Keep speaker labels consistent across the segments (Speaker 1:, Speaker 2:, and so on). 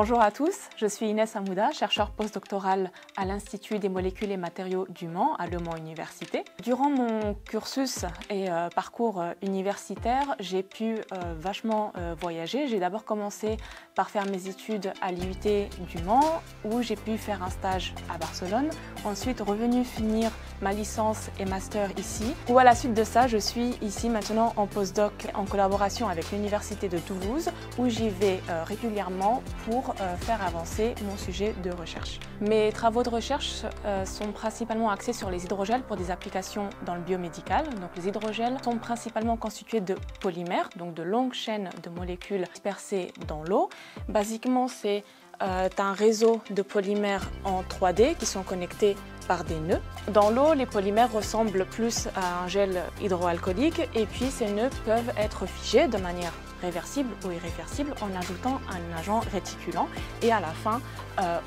Speaker 1: Bonjour à tous, je suis Inès Amouda, chercheur postdoctoral à l'Institut des molécules et matériaux du Mans, à Le Mans Université. Durant mon cursus et parcours universitaire, j'ai pu vachement voyager. J'ai d'abord commencé par faire mes études à l'IUT du Mans, où j'ai pu faire un stage à Barcelone. Ensuite, revenu finir ma licence et master ici, où à la suite de ça, je suis ici maintenant en postdoc en collaboration avec l'Université de Toulouse, où j'y vais régulièrement pour faire avancer mon sujet de recherche. Mes travaux de recherche sont principalement axés sur les hydrogels pour des applications dans le biomédical. Donc les hydrogels sont principalement constitués de polymères, donc de longues chaînes de molécules dispersées dans l'eau. Basiquement, c'est un réseau de polymères en 3D qui sont connectés par des nœuds. Dans l'eau, les polymères ressemblent plus à un gel hydroalcoolique et puis ces nœuds peuvent être figés de manière réversible ou irréversible en ajoutant un agent réticulant et à la fin,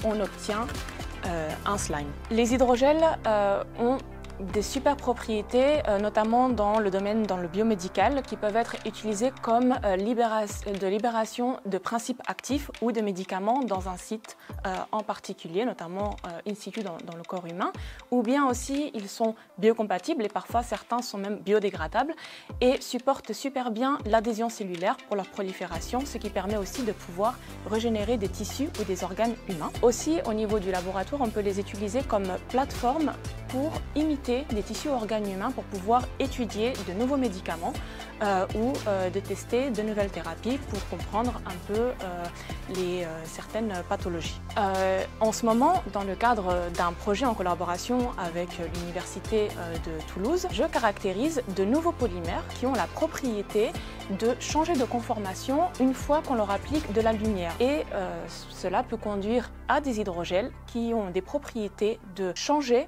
Speaker 1: on obtient un slime. Les hydrogels ont des super propriétés, notamment dans le biomédical, qui peuvent être utilisés comme libération de principes actifs ou de médicaments dans un site en particulier, notamment in situ dans le corps humain, ou bien aussi ils sont biocompatibles et parfois certains sont même biodégradables et supportent super bien l'adhésion cellulaire pour leur prolifération, ce qui permet aussi de pouvoir régénérer des tissus ou des organes humains. Aussi, au niveau du laboratoire, on peut les utiliser comme plateforme pour imiter des tissus organes humains pour pouvoir étudier de nouveaux médicaments ou de tester de nouvelles thérapies pour comprendre un peu certaines pathologies. En ce moment, dans le cadre d'un projet en collaboration avec l'Université de Toulouse, je caractérise de nouveaux polymères qui ont la propriété de changer de conformation une fois qu'on leur applique de la lumière. Et cela peut conduire à des hydrogels qui ont des propriétés de changer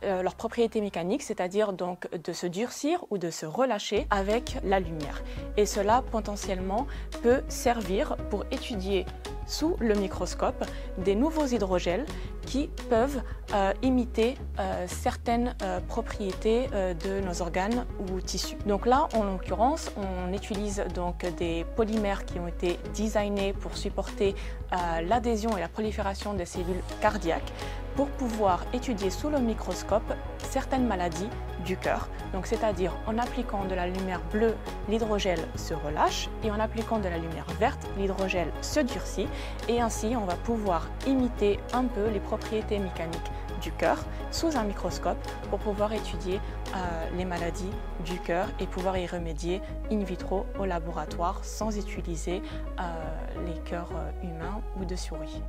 Speaker 1: leurs propriétés mécaniques, c'est-à-dire donc de se durcir ou de se relâcher avec la lumière. Et cela potentiellement peut servir pour étudier sous le microscope des nouveaux hydrogels qui peuvent imiter certaines propriétés de nos organes ou tissus. Donc là, en l'occurrence, on utilise donc des polymères qui ont été designés pour supporter l'adhésion et la prolifération des cellules cardiaques pour pouvoir étudier sous le microscope certaines maladies du cœur. Donc c'est-à-dire en appliquant de la lumière bleue, l'hydrogel se relâche et en appliquant de la lumière verte, l'hydrogel se durcit et ainsi on va pouvoir imiter un peu les propriétés mécaniques du cœur sous un microscope pour pouvoir étudier les maladies du cœur et pouvoir y remédier in vitro au laboratoire sans utiliser les cœurs humains ou de souris.